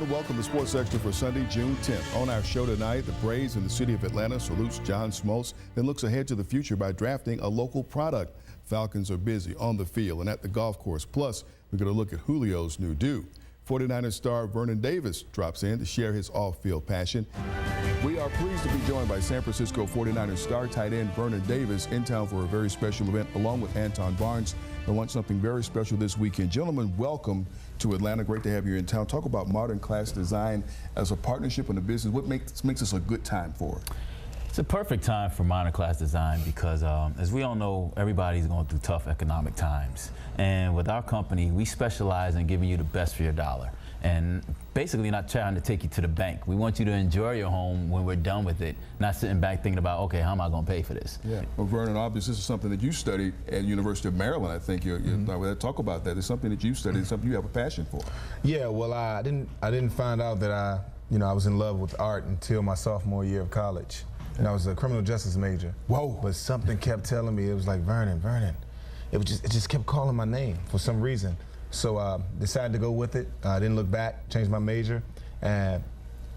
want to welcome the Sports Extra for Sunday, June 10th. On our show tonight, the Braves in the city of Atlanta salutes John Smoltz, then looks ahead to the future by drafting a local product. Falcons are busy on the field and at the golf course. Plus, we're going to look at Julio's new due. 49ers star Vernon Davis drops in to share his off-field passion. We are pleased to be joined by San Francisco 49ers star tight end Vernon Davis in town for a very special event along with Anton Barnes. They want something very special this weekend. Gentlemen, welcome to Atlanta. Great to have you in town. Talk about modern class design as a partnership in the business. What makes this a good time for it? It's a perfect time for modern class design because, as we all know, everybody's going through tough economic times. And with our company, we specialize in giving you the best for your dollar. And basically not trying to take you to the bank. We want you to enjoy your home when we're done with it, not sitting back thinking about, okay, how am I going to pay for this? Yeah. Well, Vernon, obviously, this is something that you studied at University of Maryland, I think. Talk about that. It's something that you studied, something you have a passion for. Yeah, well, I didn't find out that I was in love with art until my sophomore year of college. And I was a criminal justice major. Whoa. But something kept telling me, it was like, Vernon. It just kept calling my name for some reason. So decided to go with it. I didn't look back, changed my major. And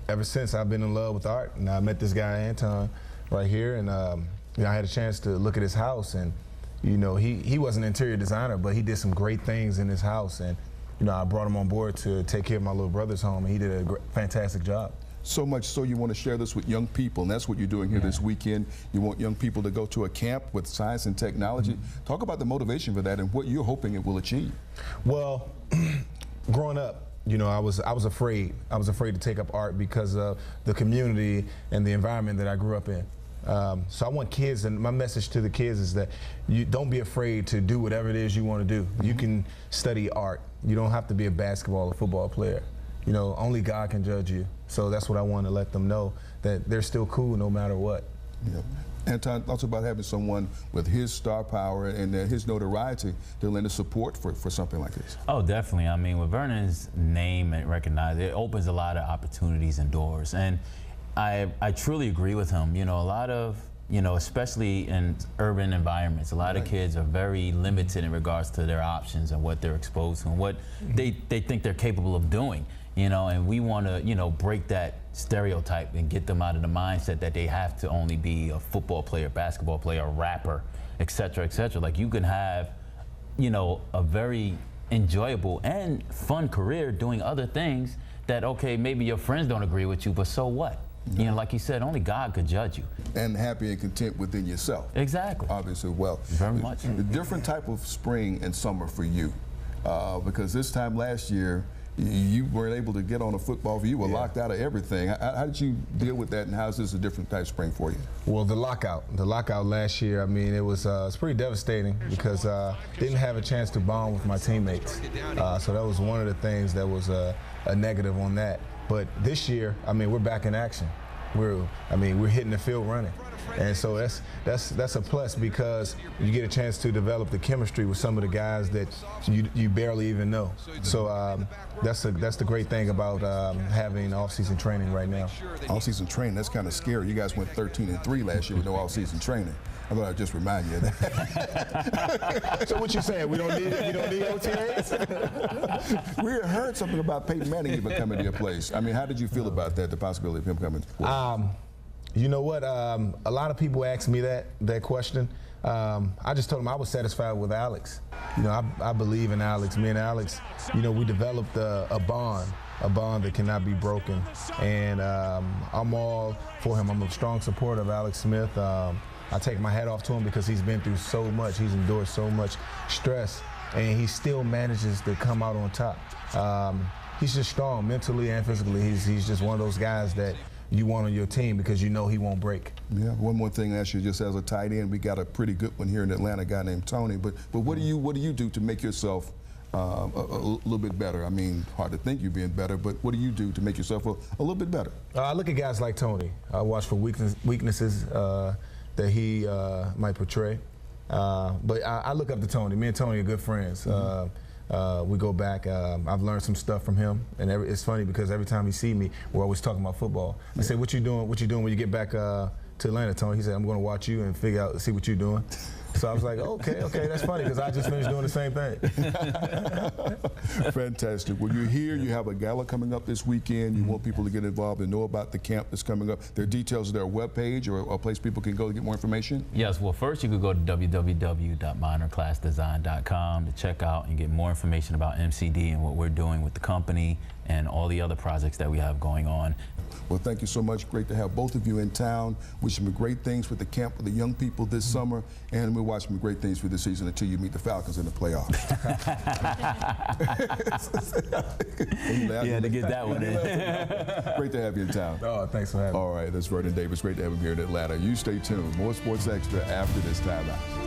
ever since, I've been in love with art. And I met this guy, Anton, right here. And I had a chance to look at his house. And he was an interior designer, but he did some great things in his house. And I brought him on board to take care of my little brother's home. And he did a fantastic job. So much so you want to share this with young people, and that's what you're doing here this weekend. You want young people to go to a camp with science and technology. Talk about the motivation for that and what you're hoping it will achieve. Well, growing up, I was afraid. I was afraid to take up art because of the community and the environment that I grew up in. So I want kids, and my message to the kids is that you don't be afraid to do whatever it is you want to do. You can study art. You don't have to be a basketball or football player. Only God can judge you. So that's what I want to let them know, that they're still cool no matter what. Yeah. Anton, also about having someone with his star power and his notoriety to lend a support for something like this. Oh, definitely. I mean, with Vernon's name and recognized, it opens a lot of opportunities and doors. And I truly agree with him. A lot of, especially in urban environments, a lot of kids are very limited in regards to their options and what they're exposed to and what they think they're capable of doing. And we want to, break that stereotype and get them out of the mindset that they have to only be a football player, basketball player, a rapper, et cetera, et cetera. Like, you can have, a very enjoyable and fun career doing other things that, okay, maybe your friends don't agree with you, but so what? Like you said, only God could judge you. And happy and content within yourself. Exactly. Obviously, well. Very much. The different type of spring and summer for you, because this time last year, you weren't able to get on a football field. You were locked out of everything. How did you deal with that, and how is this a different type of spring for you? Well, the lockout last year, I mean, it's pretty devastating because didn't have a chance to bond with my teammates. So that was one of the things that was a negative on that. But this year, I mean, we're back in action. We're hitting the field running. And so that's a plus because you get a chance to develop the chemistry with some of the guys that you barely even know. So that's the great thing about having off-season training right now. Off-season training, that's kind of scary. You guys went 13-3 last year with no off-season training. I thought I'd just remind you of that. So what you saying? We don't need OTAs? We heard something about Peyton Manning even coming to your place. I mean, how did you feel about that, the possibility of him coming? You know what? A lot of people ask me that question. I just told them I was satisfied with Alex. I believe in Alex. Me and Alex, we developed a bond that cannot be broken. And I'm all for him. I'm a strong supporter of Alex Smith. I take my hat off to him because he's been through so much. He's endured so much stress, and he still manages to come out on top. He's just strong mentally and physically. He's just one of those guys that you want on your team because he won't break. Yeah. One more thing, actually, just as a tight end, we got a pretty good one here in Atlanta, a guy named Tony. But what do you do to make yourself a little bit better? I mean, hard to think you're being better, but what do you do to make yourself a little bit better? I look at guys like Tony. I watch for weaknesses that he might portray. But I look up to Tony. Me and Tony are good friends. We go back. I've learned some stuff from him, and it's funny because every time he see me, we're always talking about football. I say, "What you doing? What you doing when you get back to Atlanta, Tony?" He said, "I'm going to watch you and see what you're doing." So I was like, okay, that's funny because I just finished doing the same thing. Fantastic. Well, you're here. You have a gala coming up this weekend. You want people to get involved and know about the camp that's coming up. There are details of their webpage or a place people can go to get more information? Yes, well, first you could go to www.minorclassdesign.com to check out and get more information about MCD and what we're doing with the company and all the other projects that we have going on. Well, thank you so much. Great to have both of you in town. Wishing you great things with the camp for the young people this summer, and we're watching great things for this season until you meet the Falcons in the playoffs. Yeah, to get that one in. Great to have you in town. Oh, thanks for having me. All right, that's Vernon Davis. Great to have him here in Atlanta. You stay tuned. More Sports Extra after this timeout.